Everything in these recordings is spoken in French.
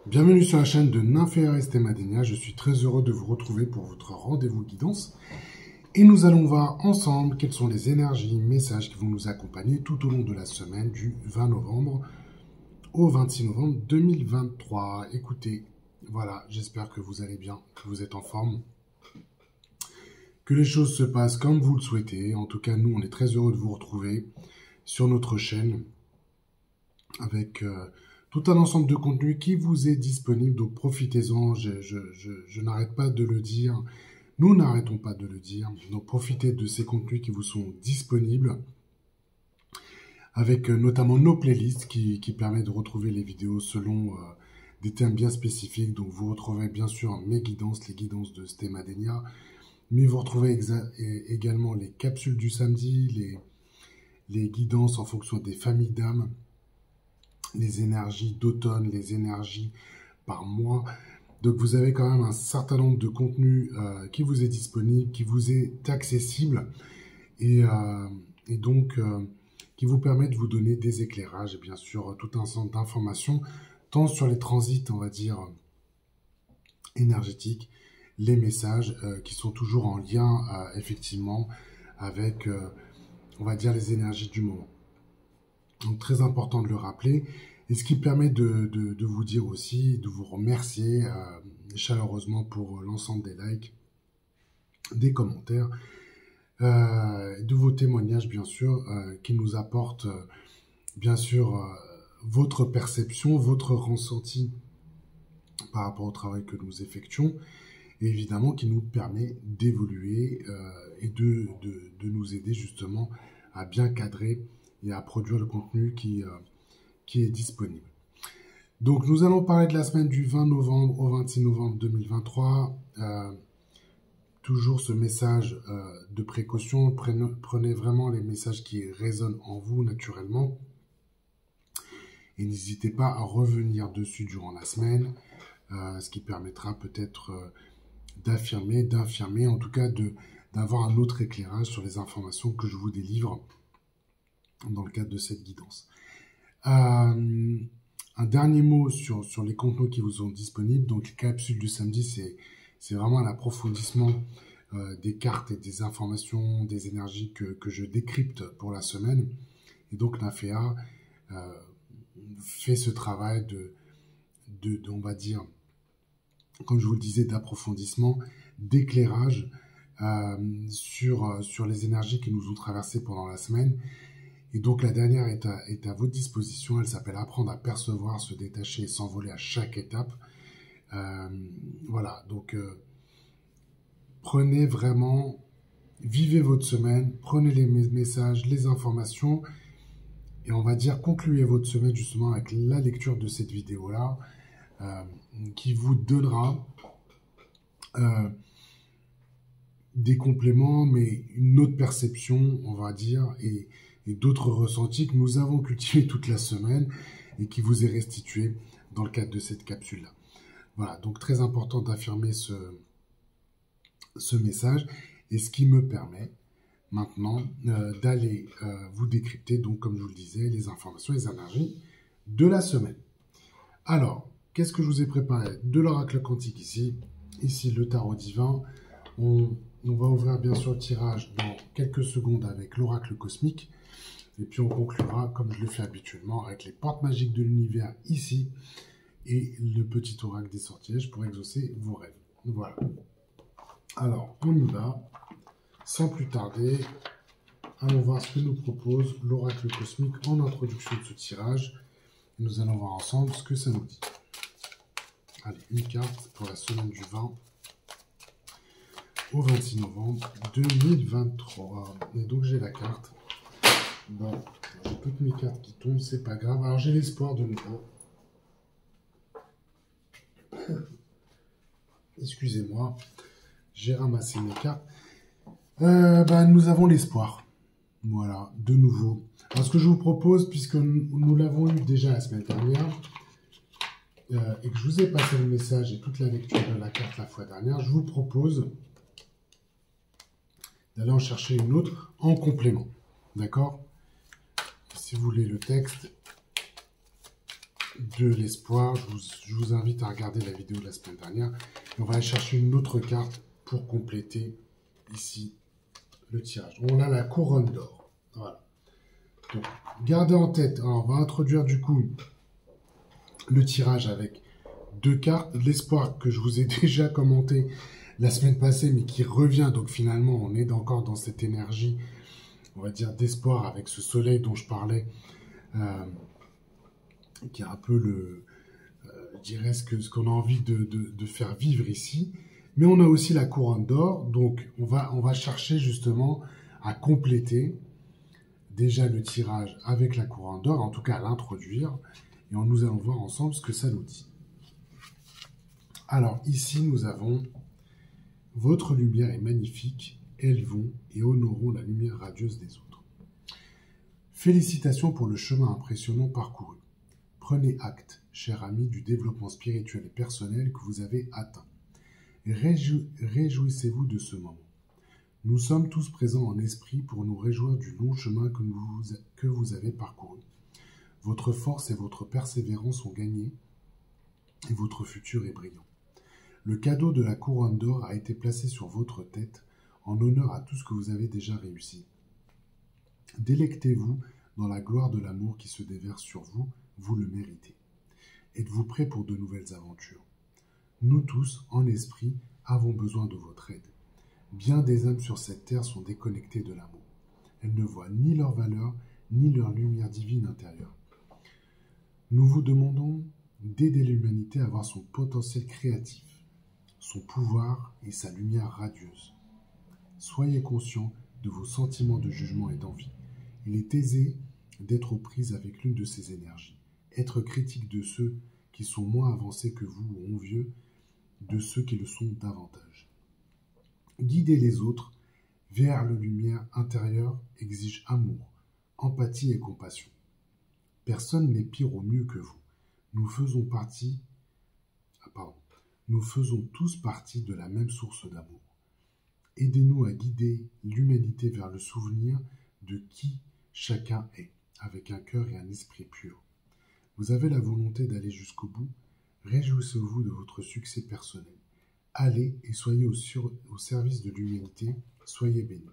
Bienvenue sur la chaîne de Nymphéa Estémadenia. Je suis très heureux de vous retrouver pour votre rendez-vous guidance. Et nous allons voir ensemble quelles sont les énergies, messages qui vont nous accompagner tout au long de la semaine du 20 novembre au 26 novembre 2023. Écoutez, voilà, j'espère que vous allez bien, que vous êtes en forme, que les choses se passent comme vous le souhaitez. En tout cas, nous, on est très heureux de vous retrouver sur notre chaîne avec tout un ensemble de contenus qui vous est disponible. Donc profitez-en, je n'arrête pas de le dire. Nous n'arrêtons pas de le dire. Donc profitez de ces contenus qui vous sont disponibles avec notamment nos playlists qui permettent de retrouver les vidéos selon des thèmes bien spécifiques. Donc vous retrouvez bien sûr mes guidances, les guidances de Estémadenia, mais vous retrouvez également les capsules du samedi, les guidances en fonction des familles d'âmes, les énergies d'automne, les énergies par mois. Donc vous avez quand même un certain nombre de contenus qui vous est disponible, qui vous est accessible et donc qui vous permet de vous donner des éclairages et bien sûr tout un ensemble d'informations, tant sur les transits, on va dire, énergétiques, les messages qui sont toujours en lien effectivement avec, on va dire, les énergies du moment. Donc très important de le rappeler, et ce qui permet de vous dire aussi, de vous remercier chaleureusement pour l'ensemble des likes, des commentaires, de vos témoignages bien sûr, qui nous apportent bien sûr votre perception, votre ressenti par rapport au travail que nous effectuons, et évidemment qui nous permet d'évoluer et de nous aider justement à bien cadrer et à produire le contenu qui est disponible. Donc nous allons parler de la semaine du 20 novembre au 26 novembre 2023. Toujours ce message de précaution. Prenez vraiment les messages qui résonnent en vous naturellement. Et n'hésitez pas à revenir dessus durant la semaine, ce qui permettra peut-être d'infirmer, en tout cas d'avoir un autre éclairage sur les informations que je vous délivre dans le cadre de cette guidance. Un dernier mot sur les contenus qui vous sont disponibles. Donc les capsules du samedi, c'est vraiment un approfondissement des cartes et des informations, des énergies que je décrypte pour la semaine. Et donc Nymphéa fait ce travail on va dire, comme je vous le disais, d'approfondissement, d'éclairage sur les énergies qui nous ont traversées pendant la semaine. Et donc la dernière est à votre disposition. Elle s'appelle Apprendre à percevoir, se détacher et s'envoler à chaque étape. Voilà, donc prenez vraiment, vivez votre semaine, prenez les messages, les informations, et on va dire concluez votre semaine justement avec la lecture de cette vidéo-là, qui vous donnera des compléments, mais une autre perception, on va dire, et d'autres ressentis que nous avons cultivés toute la semaine et qui vous est restitué dans le cadre de cette capsule-là. Voilà, donc très important d'affirmer ce message, et ce qui me permet maintenant d'aller vous décrypter, donc comme je vous le disais, les informations, les énergies de la semaine. Alors, qu'est-ce que je vous ai préparé? De l'oracle quantique ici le tarot divin. On va ouvrir bien sûr le tirage dans quelques secondes avec l'oracle cosmique. Et puis on conclura, comme je le fais habituellement, avec les portes magiques de l'univers ici et le petit oracle des sortilèges pour exaucer vos rêves. Voilà. Alors, on y va. Sans plus tarder, allons voir ce que nous propose l'oracle cosmique en introduction de ce tirage. Nous allons voir ensemble ce que ça nous dit. Allez, une carte pour la semaine du 20 au 26 novembre 2023. Et donc j'ai la carte. Bon, j'ai toutes mes cartes qui tombent, c'est pas grave. Alors j'ai l'espoir de nouveau. Excusez-moi, j'ai ramassé mes cartes. Nous avons l'espoir. Voilà, de nouveau. Alors ce que je vous propose, puisque nous l'avons eu déjà la semaine dernière, et que je vous ai passé le message et toute la lecture de la carte la fois dernière, je vous propose d'aller en chercher une autre en complément. D'accord? Si vous voulez le texte, de l'espoir. Je vous invite à regarder la vidéo de la semaine dernière. Et on va aller chercher une autre carte pour compléter ici le tirage. On a la couronne d'or. Voilà. Donc, gardez en tête, alors on va introduire du coup le tirage avec deux cartes. L'espoir que je vous ai déjà commenté la semaine passée, mais qui revient. Donc finalement, on est encore dans cette énergie, on va dire, d'espoir avec ce soleil dont je parlais, qui est un peu je dirais ce qu'on a envie de faire vivre ici. Mais on a aussi la couronne d'or, donc on va chercher justement à compléter déjà le tirage avec la couronne d'or, en tout cas à l'introduire, et nous allons voir ensemble ce que ça nous dit. Alors ici nous avons « Votre lumière est magnifique, élevons et honorons la lumière radieuse des autres. Félicitations pour le chemin impressionnant parcouru. Prenez acte, cher ami, du développement spirituel et personnel que vous avez atteint. Réjouissez-vous de ce moment. Nous sommes tous présents en esprit pour nous réjouir du long chemin que vous avez parcouru. Votre force et votre persévérance sont gagnées et votre futur est brillant. Le cadeau de la couronne d'or a été placé sur votre tête en honneur à tout ce que vous avez déjà réussi. Délectez-vous dans la gloire de l'amour qui se déverse sur vous, vous le méritez. Êtes-vous prêts pour de nouvelles aventures? Nous tous, en esprit, avons besoin de votre aide. Bien des âmes sur cette terre sont déconnectées de l'amour. Elles ne voient ni leur valeur, ni leur lumière divine intérieure. Nous vous demandons d'aider l'humanité à voir son potentiel créatif, son pouvoir et sa lumière radieuse. Soyez conscients de vos sentiments de jugement et d'envie. Il est aisé d'être aux prises avec l'une de ces énergies. Être critique de ceux qui sont moins avancés que vous ou envieux de ceux qui le sont davantage. Guider les autres vers la lumière intérieure exige amour, empathie et compassion. Personne n'est pire ou mieux que vous. Nous faisons tous partie de la même source d'amour. Aidez-nous à guider l'humanité vers le souvenir de qui chacun est, avec un cœur et un esprit pur. Vous avez la volonté d'aller jusqu'au bout. Réjouissez-vous de votre succès personnel. Allez et soyez au service de l'humanité. Soyez bénis.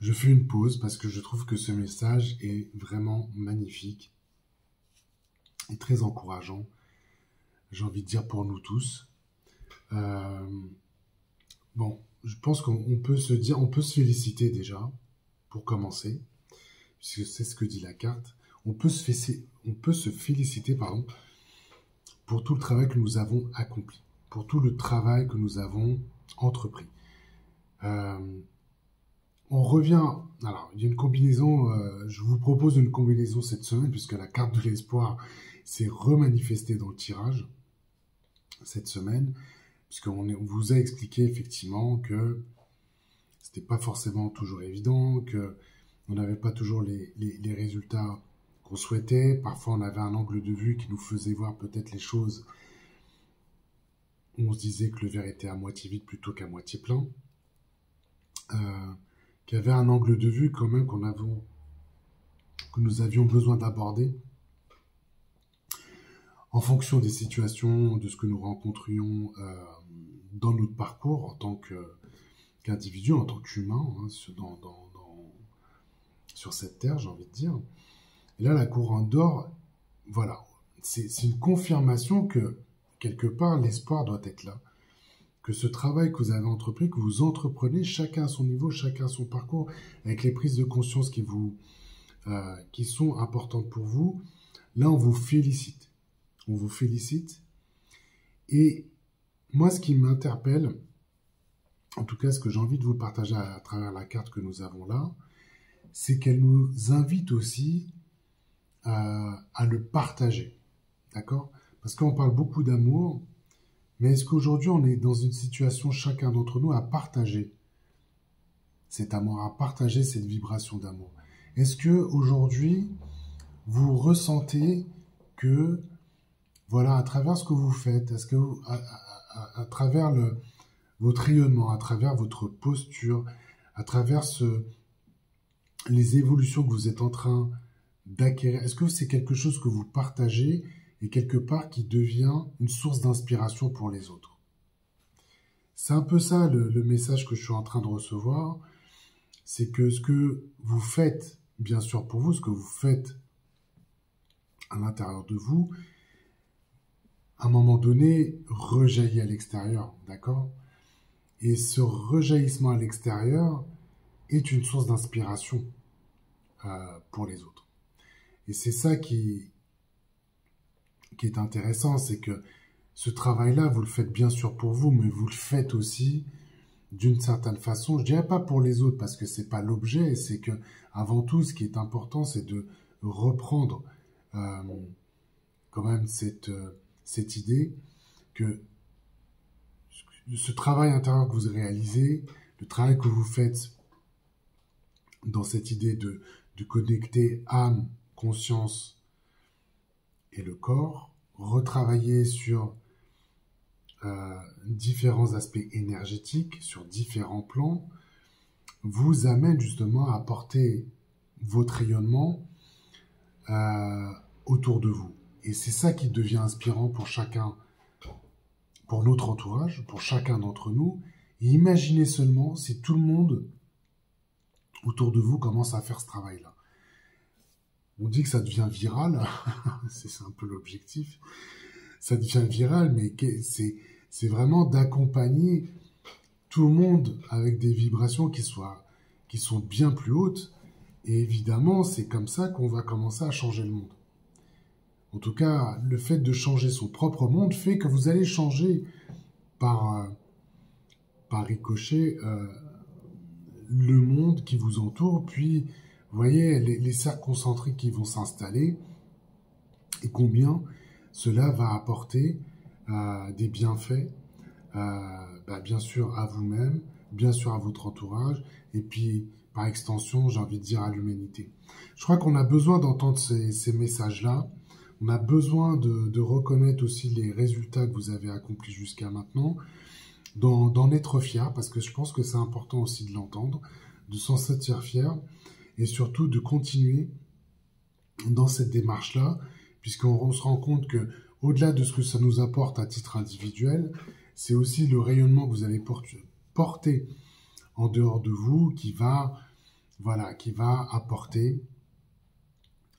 Je fais une pause parce que je trouve que ce message est vraiment magnifique et très encourageant. J'ai envie de dire pour nous tous. Bon, je pense qu'on peut on peut se féliciter déjà, pour commencer, puisque c'est ce que dit la carte. On peut se féliciter, pour tout le travail que nous avons accompli, pour tout le travail que nous avons entrepris. On revient, alors il y a une combinaison, je vous propose une combinaison cette semaine, puisque la carte de l'espoir s'est remanifestée dans le tirage cette semaine, puisqu'on vous a expliqué effectivement que c'était pas forcément toujours évident, que on n'avait pas toujours les résultats qu'on souhaitait. Parfois, on avait un angle de vue qui nous faisait voir peut-être les choses. On se disait que le verre était à moitié vide plutôt qu'à moitié plein. Qu'il y avait un angle de vue quand même que nous avions besoin d'aborder en fonction des situations, de ce que nous rencontrions dans notre parcours en tant qu'individu, en tant qu'humain, hein, sur cette terre, j'ai envie de dire. Et là, la couronne d'or, voilà, c'est une confirmation que, quelque part, l'espoir doit être là. Que ce travail que vous avez entrepris, que vous entreprenez, chacun à son niveau, chacun à son parcours, avec les prises de conscience qui sont importantes pour vous, là, on vous félicite. On vous félicite. Et moi, ce qui m'interpelle, en tout cas, ce que j'ai envie de vous partager à travers la carte que nous avons là, c'est qu'elle nous invite aussi à le partager. D'accord? Parce qu'on parle beaucoup d'amour, mais est-ce qu'aujourd'hui, on est dans une situation, chacun d'entre nous, à partager cet amour, à partager cette vibration d'amour? Est-ce que aujourd'hui, vous ressentez que, voilà, à travers ce que vous faites, est-ce que à travers votre rayonnement, à travers votre posture, à travers les évolutions que vous êtes en train d'acquérir, est-ce que c'est quelque chose que vous partagez et quelque part qui devient une source d'inspiration pour les autres? C'est un peu ça le message que je suis en train de recevoir, c'est que ce que vous faites, bien sûr pour vous, ce que vous faites à l'intérieur de vous, à un moment donné, rejaillit à l'extérieur, d'accord? Et ce rejaillissement à l'extérieur est une source d'inspiration pour les autres. Et c'est ça qui est intéressant, c'est que ce travail-là, vous le faites bien sûr pour vous, mais vous le faites aussi d'une certaine façon. Je dirais pas pour les autres parce que c'est pas l'objet, c'est que avant tout, ce qui est important, c'est de reprendre quand même cette idée que ce travail intérieur que vous réalisez, le travail que vous faites dans cette idée de connecter âme, conscience et le corps, retravailler sur différents aspects énergétiques, sur différents plans, vous amène justement à porter votre rayonnement autour de vous. Et c'est ça qui devient inspirant pour chacun, pour notre entourage, pour chacun d'entre nous. Et imaginez seulement si tout le monde autour de vous commence à faire ce travail-là. On dit que ça devient viral, c'est un peu l'objectif. Ça devient viral, mais c'est vraiment d'accompagner tout le monde avec des vibrations qui sont bien plus hautes. Et évidemment, c'est comme ça qu'on va commencer à changer le monde. En tout cas, le fait de changer son propre monde fait que vous allez changer par ricochet le monde qui vous entoure. Puis, vous voyez, les cercles concentriques qui vont s'installer et combien cela va apporter des bienfaits, bien sûr à vous-même, bien sûr à votre entourage, et puis par extension, j'ai envie de dire à l'humanité. Je crois qu'on a besoin d'entendre ces messages-là. On a besoin de reconnaître aussi les résultats que vous avez accomplis jusqu'à maintenant, d'en être fier, parce que je pense que c'est important aussi de l'entendre, de s'en sentir fier, et surtout de continuer dans cette démarche-là, puisqu'on se rend compte que au-delà de ce que ça nous apporte à titre individuel, c'est aussi le rayonnement que vous allez porter en dehors de vous qui va apporter,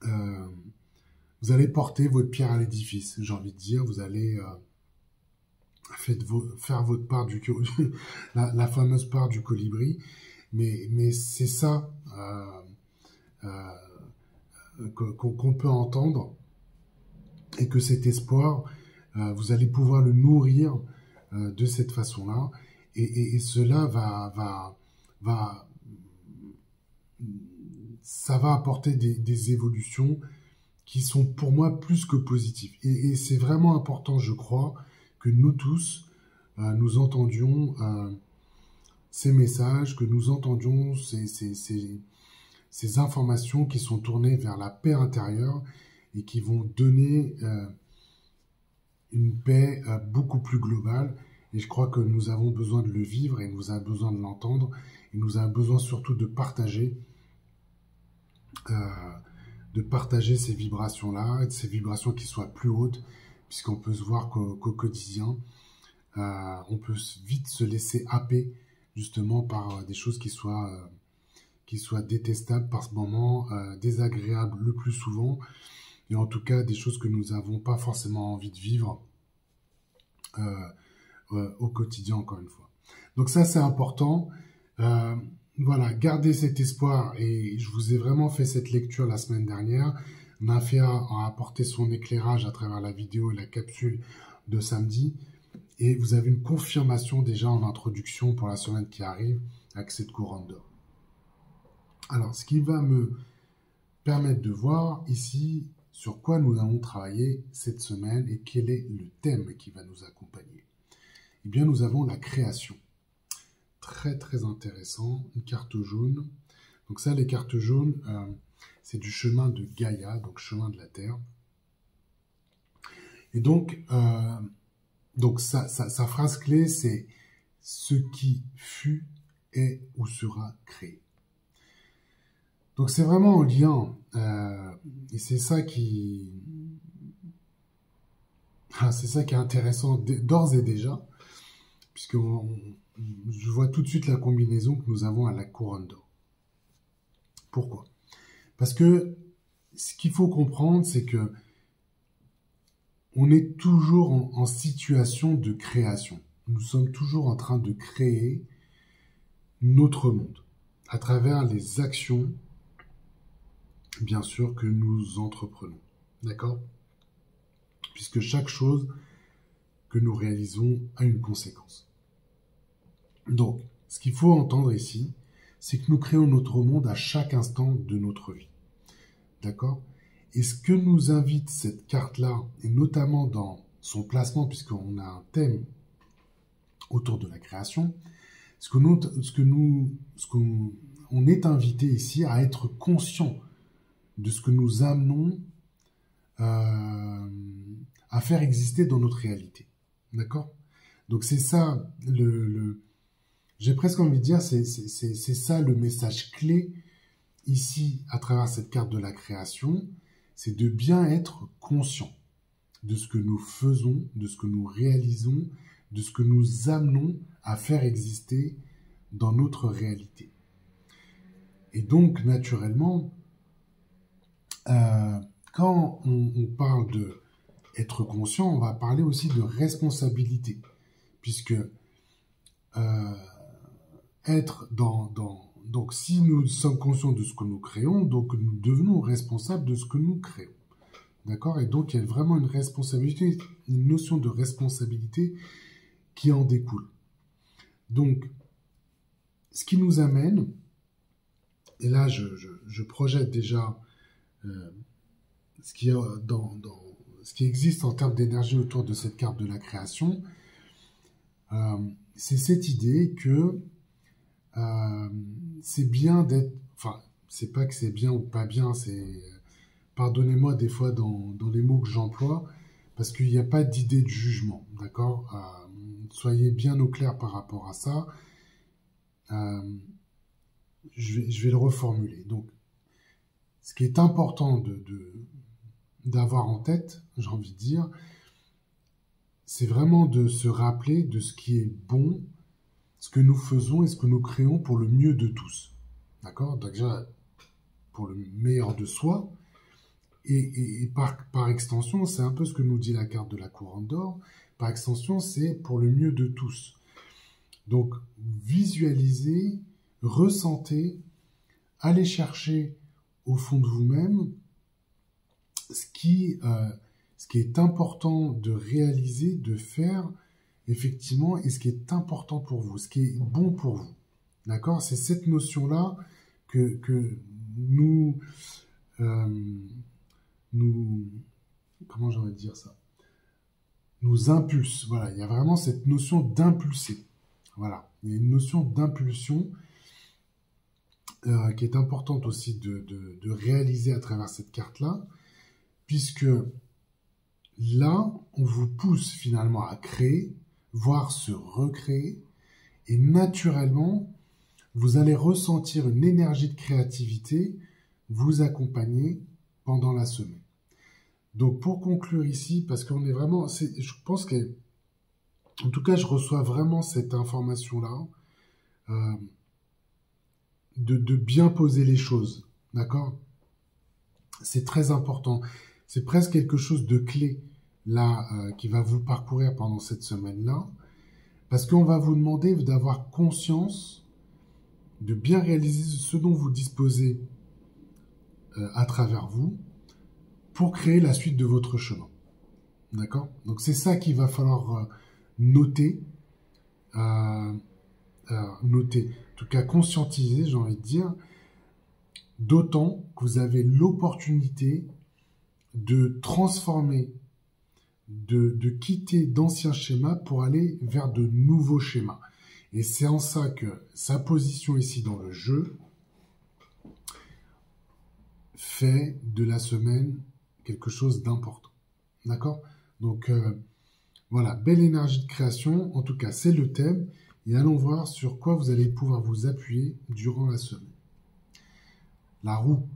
vous allez porter votre pierre à l'édifice, j'ai envie de dire, vous allez faire votre part la fameuse part du colibri, mais c'est ça qu'on peut entendre, et que cet espoir, vous allez pouvoir le nourrir de cette façon-là, et cela ça va apporter des évolutions qui sont pour moi plus que positives. Et c'est vraiment important, je crois, que nous tous, nous entendions ces messages, que nous entendions ces informations qui sont tournées vers la paix intérieure et qui vont donner une paix beaucoup plus globale. Et je crois que nous avons besoin de le vivre et nous avons besoin de l'entendre. Et nous avons besoin surtout de partager ces vibrations-là, ces vibrations qui soient plus hautes, puisqu'on peut se voir qu'au quotidien, on peut vite se laisser happer justement par des choses qui soient détestables par ce moment, désagréables le plus souvent, et en tout cas des choses que nous n'avons pas forcément envie de vivre au quotidien, encore une fois. Donc ça, c'est important. Voilà, gardez cet espoir, et je vous ai vraiment fait cette lecture la semaine dernière. Nafia a apporté son éclairage à travers la vidéo et la capsule de samedi, et vous avez une confirmation déjà en introduction pour la semaine qui arrive avec cette couronne d'or. Alors, ce qui va me permettre de voir ici sur quoi nous allons travailler cette semaine et quel est le thème qui va nous accompagner. Eh bien, nous avons la création. Très, très intéressant. Une carte jaune. Donc ça, les cartes jaunes, c'est du chemin de Gaïa, donc chemin de la Terre. Et donc sa phrase clé, c'est « Ce qui fut est ou sera créé. Donc c'est vraiment en lien, et c'est ça qui est intéressant d'ores et déjà, puisque je vois tout de suite la combinaison que nous avons à la couronne d'or. Pourquoi? Parce que ce qu'il faut comprendre, c'est que on est toujours en situation de création. Nous sommes toujours en train de créer notre monde à travers les actions, bien sûr, que nous entreprenons. D'accord? Puisque chaque chose que nous réalisons a une conséquence. Donc, ce qu'il faut entendre ici, c'est que nous créons notre monde à chaque instant de notre vie. D'accord? Et ce que nous invite cette carte-là, et notamment dans son placement, puisqu'on a un thème autour de la création, on est invité ici à être conscient de ce que nous amenons à faire exister dans notre réalité. D'accord? Donc c'est ça, j'ai presque envie de dire, c'est ça le message clé ici à travers cette carte de la création, c'est de bien être conscient de ce que nous faisons, de ce que nous réalisons, de ce que nous amenons à faire exister dans notre réalité. Et donc, naturellement, quand on parle de être conscient, on va parler aussi de responsabilité, puisque donc si nous sommes conscients de ce que nous créons, donc nous devenons responsables de ce que nous créons. D'accord? Et donc il y a vraiment une responsabilité, une notion de responsabilité qui en découle. Donc, ce qui nous amène, et là je projette déjà ce qui existe en termes d'énergie autour de cette carte de la création, c'est cette idée que c'est bien d'être, enfin, c'est pas que c'est bien ou pas bien, c'est, pardonnez-moi des fois dans les mots que j'emploie, parce qu'il n'y a pas d'idée de jugement, d'accord? Soyez bien au clair par rapport à ça. Je vais le reformuler. Donc, ce qui est important d'avoir en tête, j'ai envie de dire, c'est vraiment de se rappeler de ce qui est bon, ce que nous faisons et ce que nous créons pour le mieux de tous. D'accord? Donc déjà, pour le meilleur de soi, et par extension, c'est un peu ce que nous dit la carte de la couronne d'or, par extension, c'est pour le mieux de tous. Donc, visualisez, ressentez, allez chercher au fond de vous-même ce qui est important de réaliser, de faire, effectivement, et ce qui est important pour vous, ce qui est bon pour vous. D'accord? C'est cette notion-là que nous, comment j'aurais dire ça? Nous impulse. Voilà, il y a vraiment cette notion d'impulser. Voilà, il y a une notion d'impulsion qui est importante aussi de réaliser à travers cette carte-là, puisque là, on vous pousse finalement à créer, voire se recréer, et naturellement, vous allez ressentir une énergie de créativité vous accompagner pendant la semaine. Donc, pour conclure ici, parce qu'on est vraiment, je pense que, en tout cas, je reçois vraiment cette information-là, de bien poser les choses, d'accord? C'est très important. C'est presque quelque chose de clé, là, qui va vous parcourir pendant cette semaine-là, parce qu'on va vous demander d'avoir conscience, de bien réaliser ce dont vous disposez à travers vous, pour créer la suite de votre chemin. D'accord? Donc c'est ça qu'il va falloir noter, en tout cas conscientiser, j'ai envie de dire, d'autant que vous avez l'opportunité de transformer, de quitter d'anciens schémas pour aller vers de nouveaux schémas. Et c'est en ça que sa position ici dans le jeu fait de la semaine quelque chose d'important. D'accord? Donc, voilà, belle énergie de création. En tout cas, c'est le thème. et allons voir sur quoi vous allez pouvoir vous appuyer durant la semaine. La roue.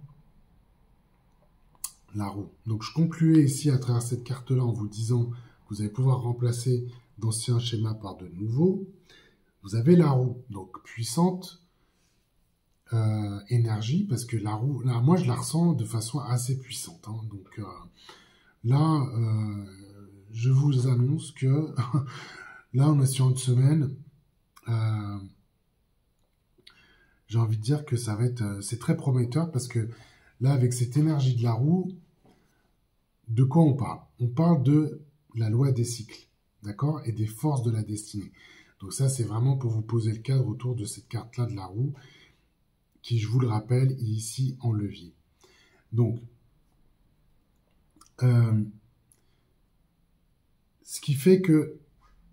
La roue. Donc je concluais ici à travers cette carte-là en vous disant que vous allez pouvoir remplacer d'anciens schémas par de nouveaux. Vous avez la roue, donc puissante, énergie, parce que la roue, là, moi je la ressens de façon assez puissante. Hein. Donc là, je vous annonce que là on est sur une semaine, j'ai envie de dire que ça va être, c'est très prometteur parce que là avec cette énergie de la roue, de quoi on parle? On parle de la loi des cycles, d'accord? Et des forces de la destinée. Donc ça c'est vraiment pour vous poser le cadre autour de cette carte-là de la roue, qui, je vous le rappelle, est ici en levier. Donc, ce qui fait que,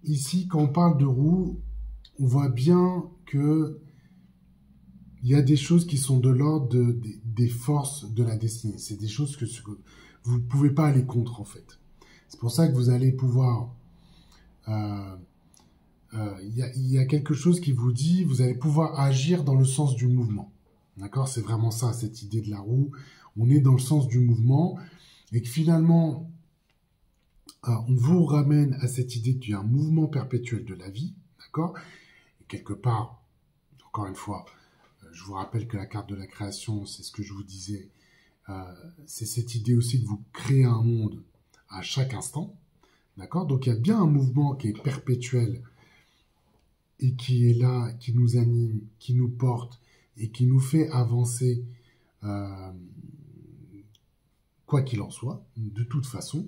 ici, quand on parle de roue, on voit bien que il y a des choses qui sont de l'ordre des forces de la destinée. C'est des choses que vous ne pouvez pas aller contre, en fait. C'est pour ça que vous allez pouvoir... Il y a quelque chose qui vous dit, vous allez pouvoir agir dans le sens du mouvement. D'accord? C'est vraiment ça, cette idée de la roue. On est dans le sens du mouvement et que finalement, on vous ramène à cette idée qu'il y a un mouvement perpétuel de la vie. D'accord? Et quelque part, encore une fois, je vous rappelle que la carte de la création, c'est ce que je vous disais, c'est cette idée aussi que vous créez un monde à chaque instant. D'accord? Donc il y a bien un mouvement qui est perpétuel et qui est là, qui nous anime, qui nous porte, et qui nous fait avancer quoi qu'il en soit, de toute façon.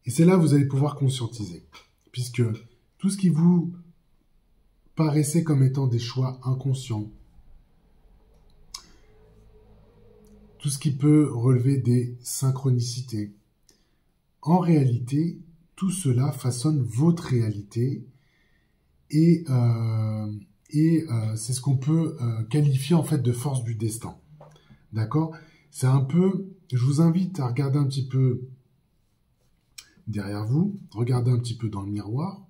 Et c'est là que vous allez pouvoir conscientiser, puisque tout ce qui vous paraissait comme étant des choix inconscients, tout ce qui peut relever des synchronicités, en réalité, tout cela façonne votre réalité et c'est ce qu'on peut qualifier en fait de force du destin. D'accord? C'est un peu, je vous invite à regarder un petit peu derrière vous, regarder un petit peu dans le miroir,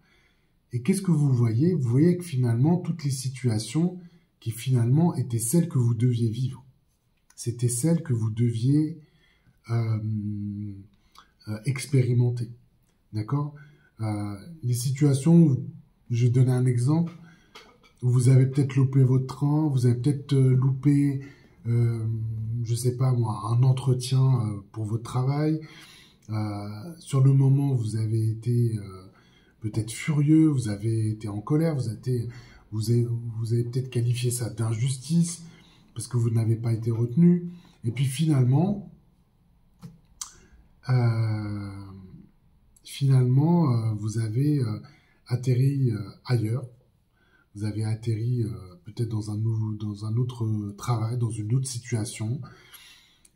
et qu'est-ce que vous voyez? Vous voyez que finalement, toutes les situations qui finalement étaient celles que vous deviez vivre, c'était celles que vous deviez expérimenter. D'accord? Les situations où, je vais donner un exemple, vous avez peut-être loupé votre train, vous avez peut-être loupé, je sais pas moi, un entretien pour votre travail. Sur le moment, vous avez été peut-être furieux, vous avez été en colère, vous avez peut-être qualifié ça d'injustice parce que vous n'avez pas été retenu. Et puis finalement, vous avez atterri ailleurs. Vous avez atterri peut-être dans un autre travail, dans une autre situation,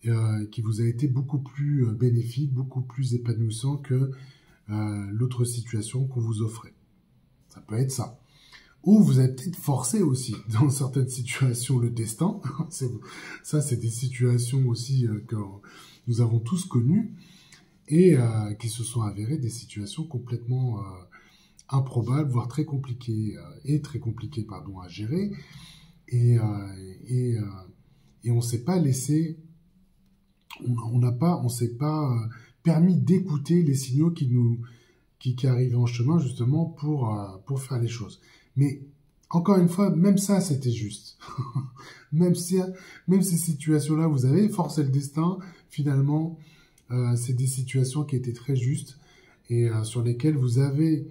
qui vous a été beaucoup plus bénéfique, beaucoup plus épanouissant que l'autre situation qu'on vous offrait. Ça peut être ça. Ou vous avez peut-être forcé aussi, dans certaines situations, le destin. Ça, c'est des situations aussi que nous avons tous connues et qui se sont avérées des situations complètement improbables, voire très compliquées, à gérer. Et on s'est pas laissé, on s'est pas permis d'écouter les signaux qui arrivaient en chemin justement pour faire les choses. Mais encore une fois, même ça, c'était juste. même ces situations-là, vous avez forcé le destin. Finalement, c'est des situations qui étaient très justes et sur lesquelles vous avez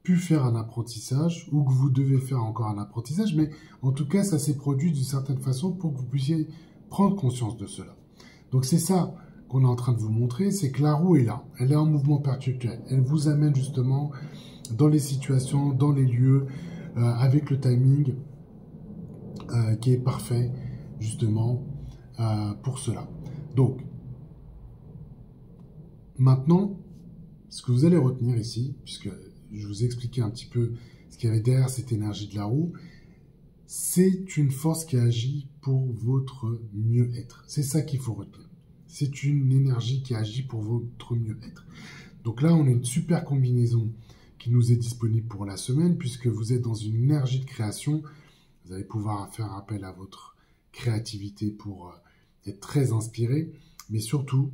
pu faire un apprentissage ou que vous devez faire encore un apprentissage. Mais en tout cas, ça s'est produit d'une certaine façon pour que vous puissiez prendre conscience de cela. Donc c'est ça qu'on est en train de vous montrer, c'est que la roue est là. Elle est en mouvement perpétuel. Elle vous amène justement dans les situations, dans les lieux, avec le timing qui est parfait, justement, pour cela. Donc, maintenant, ce que vous allez retenir ici, puisque je vous ai expliqué un petit peu ce qu'il y avait derrière cette énergie de la roue, c'est une force qui agit pour votre mieux-être. C'est ça qu'il faut retenir. C'est une énergie qui agit pour votre mieux-être. Donc là, on a une super combinaison qui nous est disponible pour la semaine, puisque vous êtes dans une énergie de création. Vous allez pouvoir faire appel à votre créativité pour être très inspiré, mais surtout,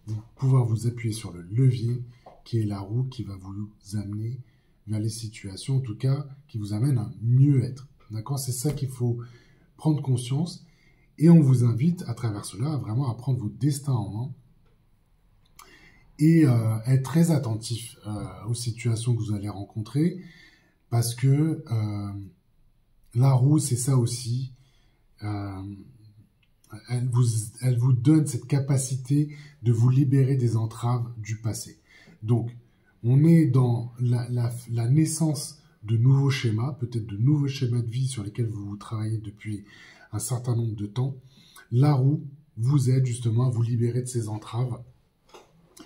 vous pouvoir vous appuyer sur le levier qui est la roue qui va vous amener vers les situations, en tout cas, qui vous amène à mieux être. D'accord? C'est ça qu'il faut prendre conscience. Et on vous invite, à travers cela, vraiment à prendre votre destin en main et être très attentif aux situations que vous allez rencontrer, parce que la roue, c'est ça aussi. Elle vous donne cette capacité de vous libérer des entraves du passé. Donc, on est dans la naissance de nouveaux schémas, peut-être de nouveaux schémas de vie sur lesquels vous travaillez depuis un certain nombre de temps. La roue vous aide justement à vous libérer de ces entraves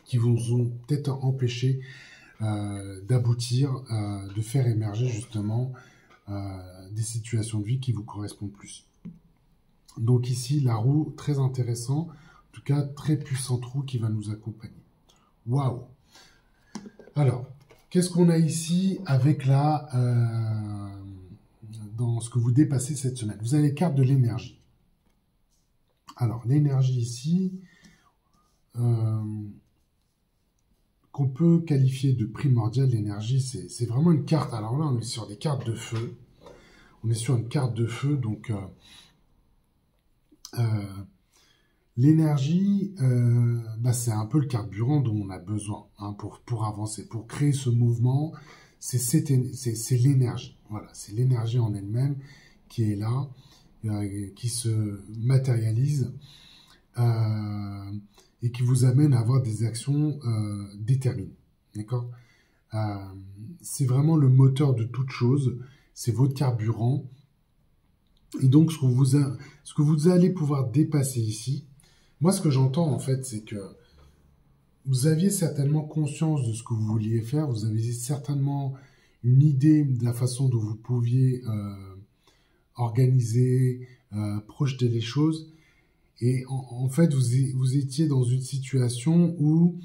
qui vous ont peut-être empêché d'aboutir, de faire émerger justement des situations de vie qui vous correspondent plus. Donc ici, la roue, très intéressant, en tout cas très puissante roue qui va nous accompagner. Waouh! Alors, qu'est-ce qu'on a ici avec dans ce que vous dépassez cette semaine? Vous avez les cartes de l'énergie. Alors, l'énergie ici, qu'on peut qualifier de primordiale, l'énergie, c'est vraiment une carte. Alors là, on est sur des cartes de feu. On est sur une carte de feu, donc l'énergie, c'est un peu le carburant dont on a besoin pour avancer, pour créer ce mouvement. C'est l'énergie. Voilà, c'est l'énergie en elle-même qui est là, qui se matérialise et qui vous amène à avoir des actions déterminées. D'accord? C'est vraiment le moteur de toute chose. C'est votre carburant. Et donc, ce que vous allez pouvoir dépasser ici, moi, ce que j'entends, en fait, c'est que vous aviez certainement conscience de ce que vous vouliez faire, vous aviez certainement une idée de la façon dont vous pouviez organiser, projeter les choses, et en fait, vous étiez dans une situation où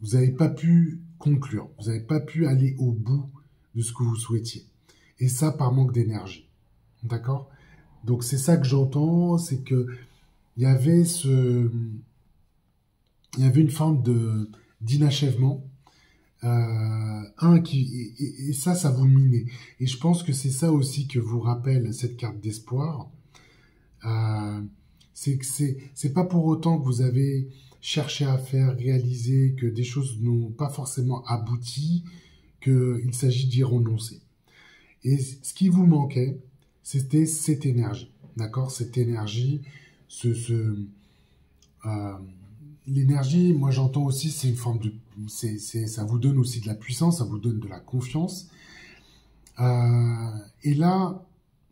vous n'avez pas pu conclure, vous n'avez pas pu aller au bout de ce que vous souhaitiez, et ça par manque d'énergie. D'accord? Donc c'est ça que j'entends, c'est que il y avait une forme d'inachèvement, et ça vous minait. Et je pense que c'est ça aussi que vous rappelle cette carte d'espoir. C'est que c'est pas pour autant que vous avez cherché à faire réaliser que des choses n'ont pas forcément abouti, qu'il s'agit d'y renoncer. Et ce qui vous manquait, c'était cette énergie, d'accord? Cette énergie, l'énergie, moi j'entends aussi, c'est une forme de, ça vous donne aussi de la puissance, ça vous donne de la confiance. Et là,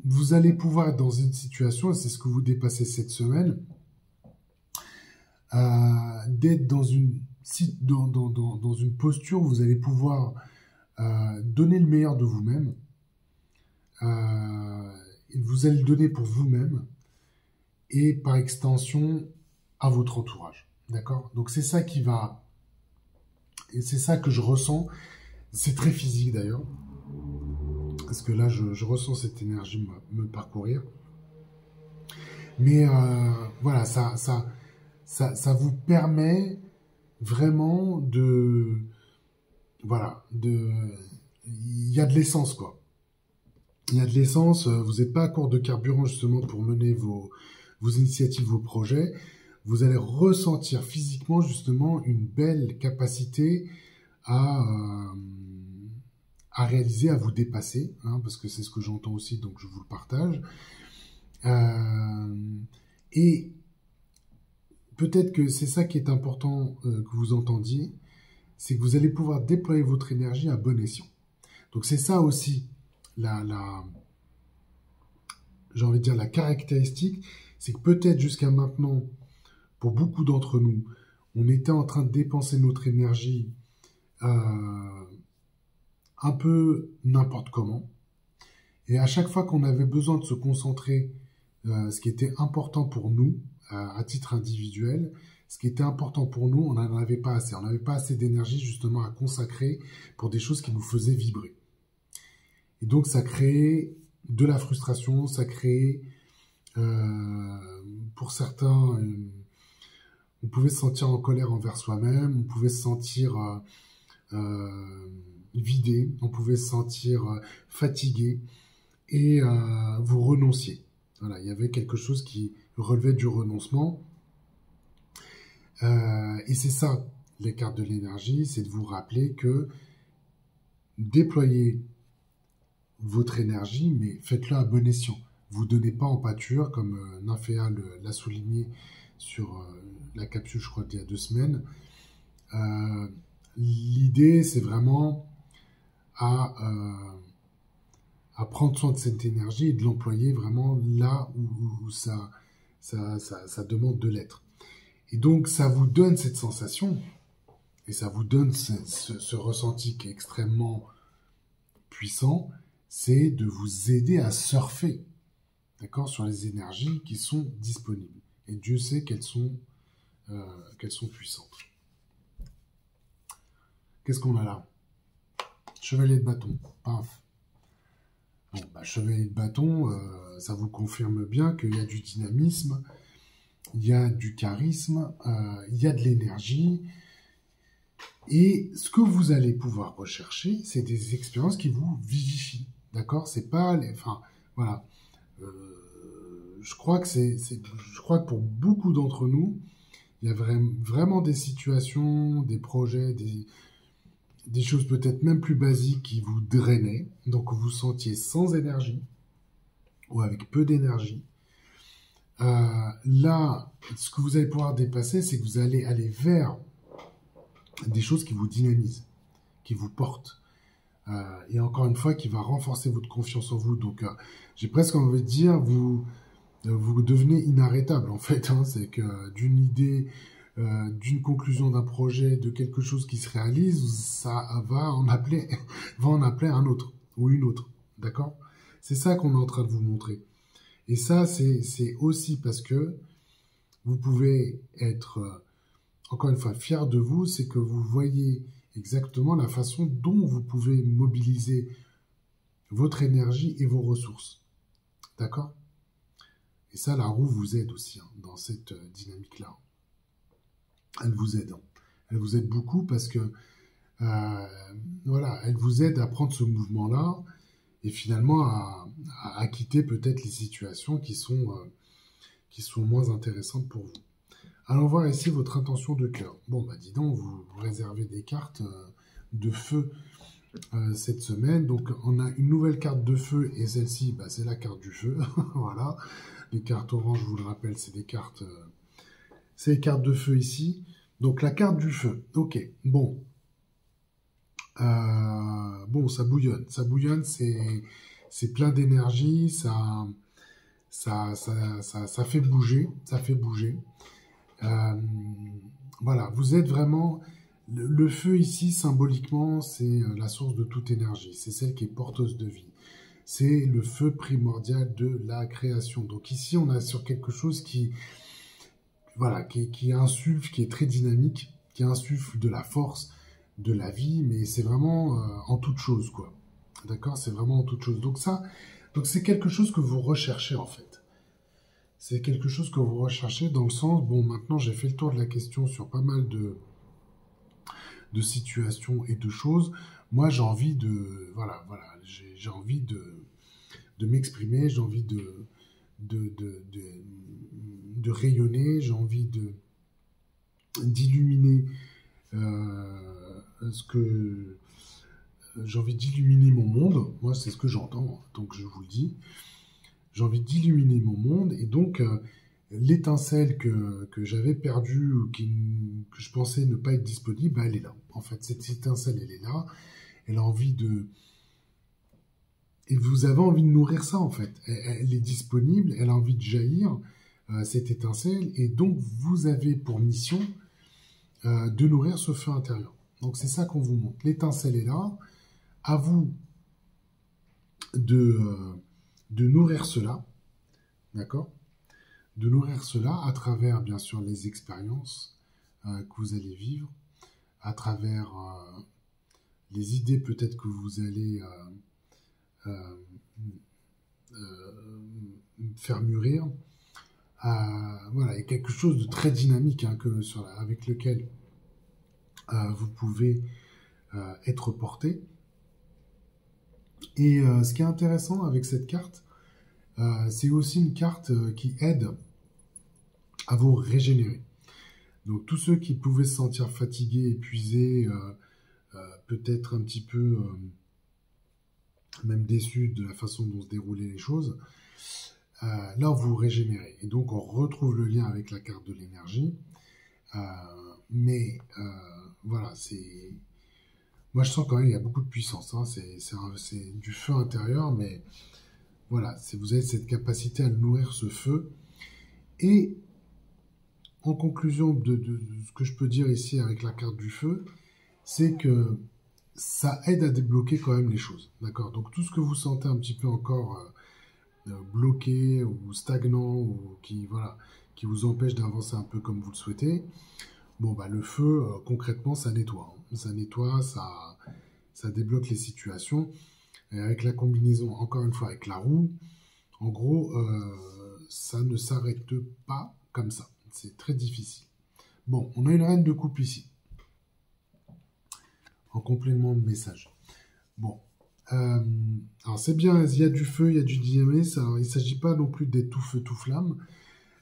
vous allez pouvoir être dans une situation, et c'est ce que vous dépassez cette semaine, d'être dans une posture où vous allez pouvoir donner le meilleur de vous-même. Vous allez le donner pour vous-même et par extension à votre entourage. D'accord? Donc c'est ça et c'est ça que je ressens. C'est très physique d'ailleurs. Parce que là, je ressens cette énergie me parcourir. Mais voilà, ça vous permet vraiment voilà, il y a de l'essence, quoi. Il y a de l'essence, vous n'êtes pas à court de carburant justement pour mener vos initiatives, vos projets. Vous allez ressentir physiquement justement une belle capacité à réaliser, à vous dépasser, parce que c'est ce que j'entends aussi, donc je vous le partage. Et peut-être que c'est ça qui est important que vous entendiez, c'est que vous allez pouvoir déployer votre énergie à bon escient. Donc c'est ça aussi j'ai envie de dire la caractéristique, c'est que peut-être jusqu'à maintenant, pour beaucoup d'entre nous, on était en train de dépenser notre énergie un peu n'importe comment. Et à chaque fois qu'on avait besoin de se concentrer, ce qui était important pour nous, à titre individuel, ce qui était important pour nous, on n'en avait pas assez. On n'avait pas assez d'énergie justement à consacrer pour des choses qui nous faisaient vibrer. Et donc ça créait de la frustration, ça créait, pour certains, on pouvait se sentir en colère envers soi-même, on pouvait se sentir vidé, on pouvait se sentir fatigué, et vous renonciez. Voilà, il y avait quelque chose qui relevait du renoncement. Et c'est ça, les cartes de l'énergie, c'est de vous rappeler que déployez votre énergie, mais faites-le à bon escient. Vous ne donnez pas en pâture, comme Nymphéa l'a souligné sur la capsule, je crois, d'il y a 2 semaines. L'idée, c'est vraiment à prendre soin de cette énergie et de l'employer vraiment là où ça demande de l'être. Et donc, ça vous donne cette sensation, et ça vous donne ce ressenti qui est extrêmement puissant, c'est de vous aider à surfer, d'accord, sur les énergies qui sont disponibles. Et Dieu sait qu'elles sont puissantes. Qu'est-ce qu'on a là? Chevalier de bâton, paf. Bon, chevalier de bâton, ça vous confirme bien qu'il y a du dynamisme, il y a du charisme, il y a de l'énergie. Et ce que vous allez pouvoir rechercher, c'est des expériences qui vous vivifient. D'accord? C'est pas les. Enfin, voilà. Je crois que pour beaucoup d'entre nous, il y a vraiment des situations, des projets, des choses peut-être même plus basiques qui vous drainaient. Donc vous vous sentiez sans énergie ou avec peu d'énergie. Là, ce que vous allez pouvoir dépasser, c'est que vous allez aller vers des choses qui vous dynamisent, qui vous portent. Et encore une fois, qui va renforcer votre confiance en vous. Donc, j'ai presque envie de dire, vous devenez inarrêtable, en fait. Hein. C'est que d'une idée, d'une conclusion d'un projet, de quelque chose qui se réalise, ça va en appeler un autre, ou une autre. D'accord? C'est ça qu'on est en train de vous montrer. Et ça, c'est aussi parce que vous pouvez être, encore une fois, fier de vous, c'est que vous voyez exactement la façon dont vous pouvez mobiliser votre énergie et vos ressources. D'accord? Et ça, la roue vous aide aussi hein, dans cette dynamique-là. Elle vous aide. Hein. Elle vous aide beaucoup parce que, voilà, elle vous aide à prendre ce mouvement-là et finalement à quitter peut-être les situations qui sont moins intéressantes pour vous. Allons voir ici votre intention de cœur. Bon, dis donc, vous réservez des cartes de feu cette semaine. Donc, on a une nouvelle carte de feu et celle-ci, c'est la carte du feu. Voilà. Les cartes oranges, je vous le rappelle, c'est des cartes... c'est les cartes de feu ici. Donc, la carte du feu. Ok, bon. Bon, ça bouillonne. Ça bouillonne, c'est plein d'énergie. Ça fait bouger. Ça fait bouger. Voilà, vous êtes vraiment... Le feu ici, symboliquement, c'est la source de toute énergie. C'est celle qui est porteuse de vie. C'est le feu primordial de la création. Donc ici, on a sur quelque chose qui insuffle, qui est très dynamique, qui insuffle de la force, de la vie, mais c'est vraiment en toute chose, quoi. D'accord? C'est vraiment en toute chose. Donc c'est quelque chose que vous recherchez, en fait. C'est quelque chose que vous recherchez dans le sens, bon, maintenant j'ai fait le tour de la question sur pas mal de situations et de choses. Moi, j'ai envie de, j'ai envie de m'exprimer, j'ai envie de rayonner, j'ai envie d'illuminer j'ai envie d'illuminer mon monde. Moi, c'est ce que j'entends, donc je vous le dis. J'ai envie d'illuminer mon monde et donc l'étincelle que j'avais perdue ou que je pensais ne pas être disponible, elle est là. En fait, cette étincelle, elle est là. Elle a envie de... Et vous avez envie de nourrir ça, en fait. Elle est disponible, elle a envie de jaillir, cette étincelle. Et donc, vous avez pour mission de nourrir ce feu intérieur. Donc, c'est ça qu'on vous montre. L'étincelle est là. À vous de nourrir cela, d'accord? De nourrir cela à travers, bien sûr, les expériences, que vous allez vivre, à travers les idées peut-être que vous allez faire mûrir. Voilà, il y a quelque chose de très dynamique hein, avec lequel vous pouvez être porté. Et ce qui est intéressant avec cette carte, c'est aussi une carte qui aide à vous régénérer. Donc tous ceux qui pouvaient se sentir fatigués, épuisés, peut-être un petit peu même déçus de la façon dont se déroulaient les choses, là vous vous régénérez. Et donc on retrouve le lien avec la carte de l'énergie. Mais voilà, moi je sens quand même qu'il y a beaucoup de puissance. Hein. C'est du feu intérieur, mais voilà, vous avez cette capacité à nourrir ce feu. Et en conclusion de ce que je peux dire ici avec la carte du feu, c'est que ça aide à débloquer quand même les choses. D'accord? Donc tout ce que vous sentez un petit peu encore bloqué ou stagnant ou qui vous empêche d'avancer un peu comme vous le souhaitez, bon bah le feu concrètement ça nettoie. Hein. Ça nettoie, ça débloque les situations. Et avec la combinaison, encore une fois, avec la roue, en gros, ça ne s'arrête pas comme ça. C'est très difficile. Bon, on a une reine de coupe ici. En complément de message. Bon. Alors c'est bien, il y a du feu, il y a du dynamisme. Il ne s'agit pas non plus d'être tout feu, tout flamme.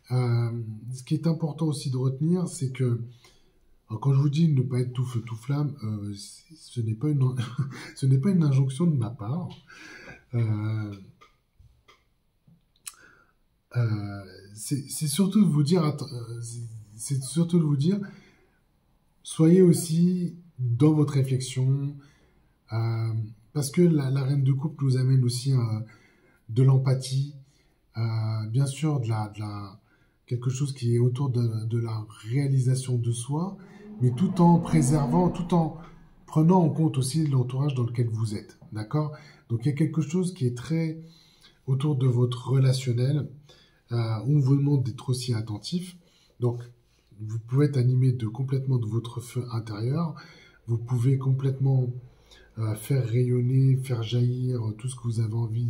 Ce qui est important aussi de retenir, c'est que quand je vous dis ne pas être tout feu, tout flamme, ce n'est pas une injonction de ma part. C'est surtout de vous dire, soyez aussi dans votre réflexion, parce que la reine de coupe nous amène aussi de l'empathie, bien sûr quelque chose qui est autour de la réalisation de soi, mais tout en préservant, tout en prenant en compte aussi l'entourage dans lequel vous êtes, d'accord? Donc il y a quelque chose qui est très autour de votre relationnel, où on vous demande d'être aussi attentif. Donc vous pouvez être animé complètement de votre feu intérieur, vous pouvez complètement faire rayonner, faire jaillir tout ce que vous avez envie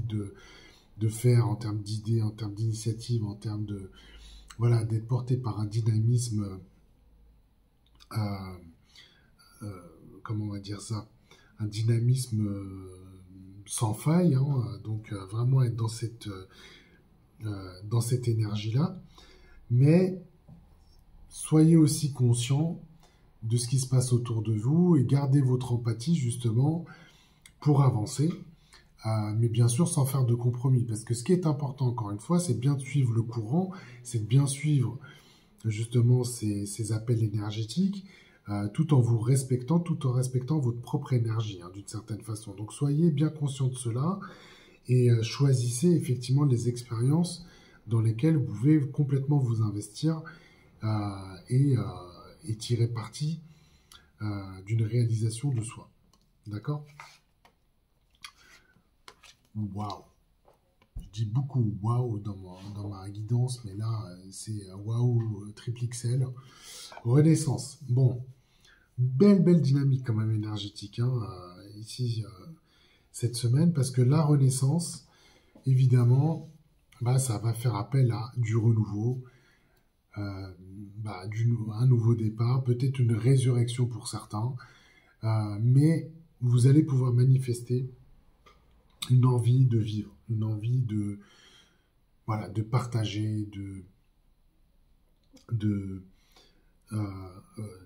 de faire en termes d'idées, en termes d'initiatives, en termes d'être porté par un dynamisme, comment on va dire ça, un dynamisme sans faille, hein, donc vraiment être dans cette énergie-là, mais soyez aussi conscient de ce qui se passe autour de vous et gardez votre empathie justement pour avancer, mais bien sûr sans faire de compromis, parce que ce qui est important encore une fois, c'est bien de suivre le courant, c'est de bien suivre justement ces appels énergétiques, tout en respectant votre propre énergie, hein, d'une certaine façon. Donc soyez bien conscient de cela et choisissez effectivement les expériences dans lesquelles vous pouvez complètement vous investir et tirer parti d'une réalisation de soi. D'accord? Waouh! Je dis beaucoup waouh dans ma guidance, mais là, c'est waouh triple XL. Renaissance. Bon, belle dynamique quand même énergétique hein, ici cette semaine, parce que la Renaissance, évidemment, ça va faire appel à du renouveau, un nouveau départ, peut-être une résurrection pour certains, mais vous allez pouvoir manifester une envie de vivre, une envie de partager,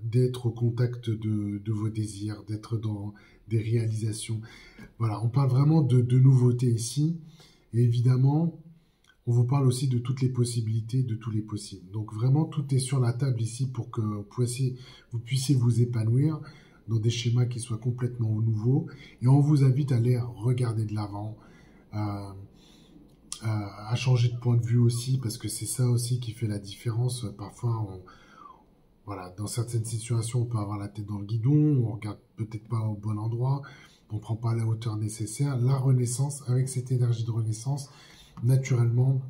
d'être au contact de vos désirs, d'être dans des réalisations. Voilà, on parle vraiment de nouveautés ici, et évidemment, on vous parle aussi de toutes les possibilités, de tous les possibles. Donc vraiment, tout est sur la table ici pour que vous puissiez vous épanouir dans des schémas qui soient complètement nouveaux. Et on vous invite à aller regarder de l'avant, à changer de point de vue aussi, parce que c'est ça aussi qui fait la différence. Parfois, dans certaines situations, on peut avoir la tête dans le guidon, on regarde peut-être pas au bon endroit, on ne prend pas la hauteur nécessaire. La Renaissance, avec cette énergie de Renaissance, naturellement,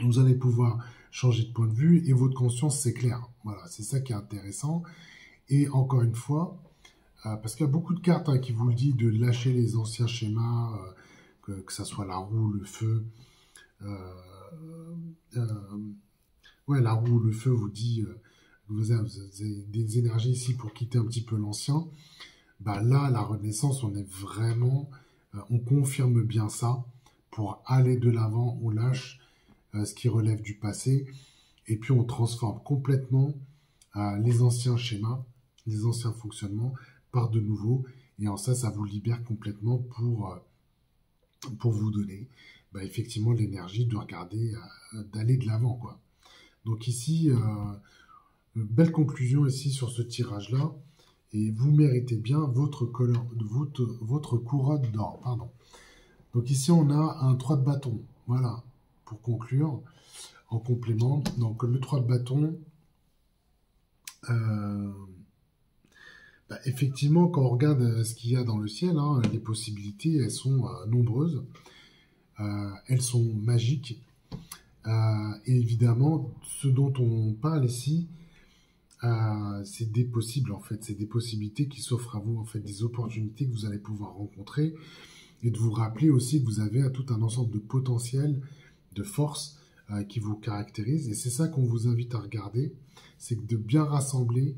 vous allez pouvoir changer de point de vue et votre conscience s'éclaire. Voilà, c'est ça qui est intéressant. Et encore une fois, parce qu'il y a beaucoup de cartes qui vous le disent de lâcher les anciens schémas, que ça soit la roue, le feu. Euh, euh, ouais, la roue, le feu vous dit vous avez des énergies ici pour quitter un petit peu l'ancien. Bah là, la Renaissance, on est vraiment, on confirme bien ça. Pour aller de l'avant, on lâche ce qui relève du passé et puis on transforme complètement les anciens schémas, les anciens fonctionnements par de nouveaux. Et en ça, ça vous libère complètement pour vous donner effectivement l'énergie de regarder, d'aller de l'avant, quoi. Donc ici, belle conclusion ici sur ce tirage-là. Et vous méritez bien votre couronne d'or. Pardon. Donc ici, on a un 3 de bâton. Voilà, pour conclure, en complément. Donc le 3 de bâton, effectivement, quand on regarde ce qu'il y a dans le ciel, les possibilités, elles sont nombreuses. Elles sont magiques. Et évidemment, ce dont on parle ici, c'est des possibles en fait, c'est des possibilités qui s'offrent à vous en fait, des opportunités que vous allez pouvoir rencontrer et de vous rappeler aussi que vous avez tout un ensemble de potentiel, de force qui vous caractérise et c'est ça qu'on vous invite à regarder, c'est de bien rassembler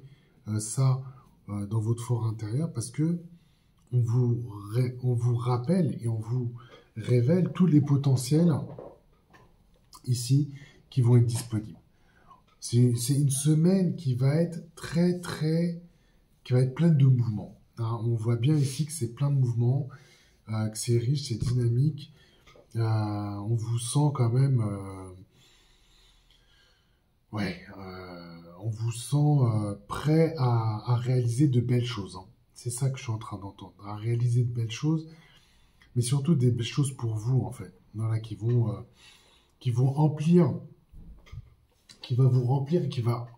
ça dans votre fort intérieur parce que on vous rappelle et on vous révèle tous les potentiels ici qui vont être disponibles. C'est une semaine qui va être qui va être pleine de mouvements. On voit bien ici que c'est plein de mouvements, que c'est riche, c'est dynamique. On vous sent quand même, on vous sent prêt à réaliser de belles choses. C'est ça que je suis en train d'entendre, à réaliser de belles choses, mais surtout des belles choses pour vous en fait, voilà, qui vont emplir. Qui va vous remplir, qui va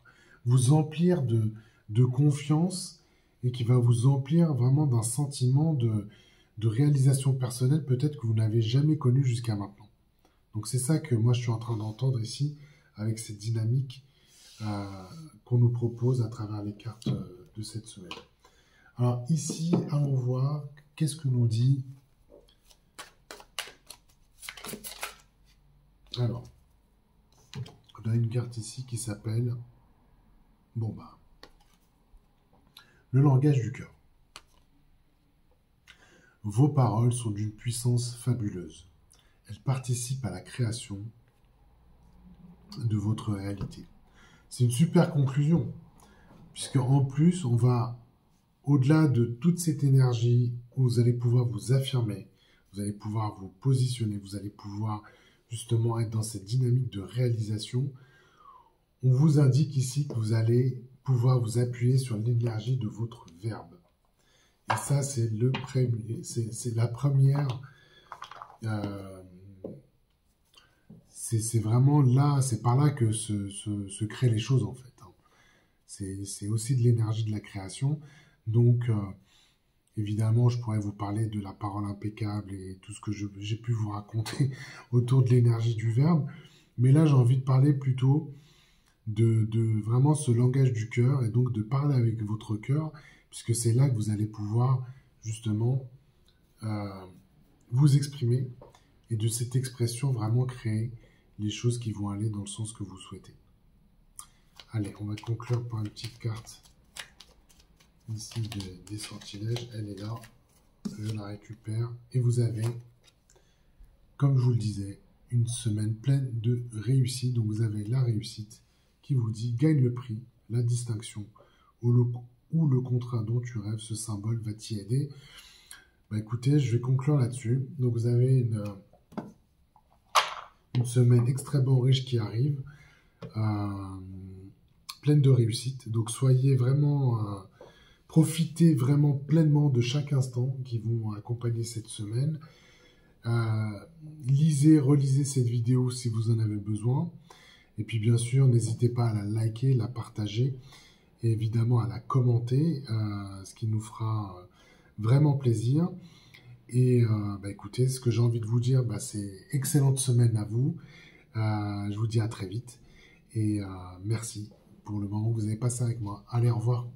vous emplir de confiance et qui va vous emplir vraiment d'un sentiment de réalisation personnelle peut-être que vous n'avez jamais connu jusqu'à maintenant. Donc c'est ça que moi je suis en train d'entendre ici avec cette dynamique qu'on nous propose à travers les cartes de cette semaine. Alors ici, allons voir qu'est-ce que nous dit. Alors, on a une carte ici qui s'appelle le langage du cœur. Vos paroles sont d'une puissance fabuleuse. Elles participent à la création de votre réalité. C'est une super conclusion, puisque en plus, on va, au-delà de toute cette énergie, vous allez pouvoir vous affirmer, vous allez pouvoir vous positionner, vous allez pouvoir justement être dans cette dynamique de réalisation. On vous indique ici que vous allez pouvoir vous appuyer sur l'énergie de votre verbe. Et ça, c'est la première. C'est vraiment là, c'est par là que se créent les choses en fait. C'est aussi de l'énergie de la création. Donc, évidemment, je pourrais vous parler de la parole impeccable et tout ce que j'ai pu vous raconter autour de l'énergie du verbe. Mais là, j'ai envie de parler plutôt de vraiment ce langage du cœur et donc de parler avec votre cœur, puisque c'est là que vous allez pouvoir justement vous exprimer et de cette expression vraiment créer les choses qui vont aller dans le sens que vous souhaitez. Allez, on va conclure par une petite carte ici des sortilèges. Elle est là, je la récupère et vous avez, comme je vous le disais, une semaine pleine de réussite. Donc vous avez la réussite qui vous dit gagne le prix, la distinction ou le contrat dont tu rêves, ce symbole va t'y aider. Écoutez, je vais conclure là-dessus. Donc vous avez une semaine extrêmement riche qui arrive, pleine de réussite. Donc soyez vraiment, profitez vraiment pleinement de chaque instant qui vont accompagner cette semaine. Lisez, relisez cette vidéo si vous en avez besoin. Et puis bien sûr, n'hésitez pas à la liker, la partager et évidemment à la commenter, ce qui nous fera vraiment plaisir. Et écoutez, ce que j'ai envie de vous dire, c'est excellente semaine à vous. Je vous dis à très vite et merci pour le moment que vous avez passé avec moi. Allez, au revoir.